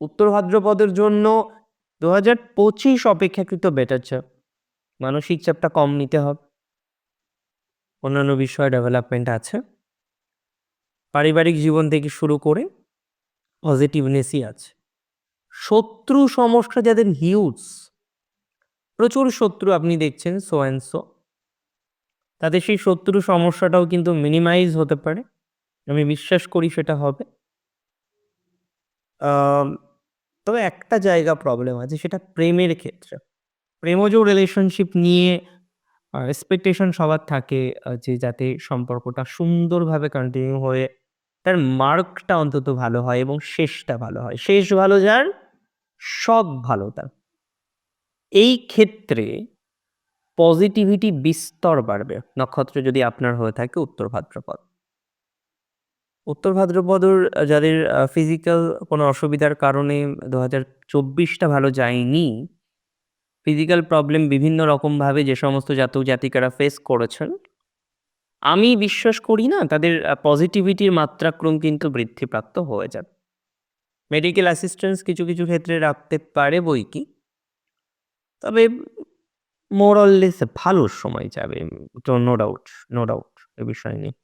উত্তর ভাদ্রপদের জন্য 2025 অপেক্ষাকৃত বেটার চাপ। মানসিক চাপটা কম নিতে হবে, অন্যান্য বিষয়ে ডেভেলপমেন্ট আছে, পারিবারিক জীবন থেকে শুরু করে পজিটিভনেসই আছে। শত্রু সমস্যা যাদের হিউজ, প্রচুর শত্রু আপনি দেখছেন সো অ্যান্ড সো, তাদের সেই শত্রু সমস্যাটাও কিন্তু মিনিমাইজ হতে পারে, আমি বিশ্বাস করি সেটা হবে। তবে একটা জায়গা প্রবলেম আছে, সেটা প্রেমের ক্ষেত্রে। প্রেমজ রিলেশনশিপ নিয়ে এক্সপেকটেশন সবার থাকে যে যাতে সম্পর্কটা সুন্দরভাবে কন্টিনিউ হয়ে তার মার্কটা অন্তত ভালো হয় এবং শেষটা ভালো হয়। শেষ ভালো যার, সব ভালো তার। এই ক্ষেত্রে পজিটিভিটি বিস্তর বাড়বে নক্ষত্র যদি আপনার হয়ে থাকে উত্তর ভাদ্রপদ। উত্তর ভাদ্রপদর যাদের ফিজিক্যাল কোনো অসুবিধার কারণে 2024টা ভালো যায়নি, ফিজিক্যাল প্রবলেম বিভিন্ন রকমভাবে যে সমস্ত জাতক জাতিকারা ফেস করেছেন, আমি বিশ্বাস করি না তাদের পজিটিভিটির মাত্রাক্রম কিন্তু বৃদ্ধিপ্রাপ্ত হয়ে যাবে। মেডিকেল অ্যাসিস্ট্যান্স কিছু কিছু ক্ষেত্রে রাখতে পারে বই কি, তবে মোর অর লেস ভালো সময় যাবে, তো নো ডাউট এ বিষয় নিয়ে।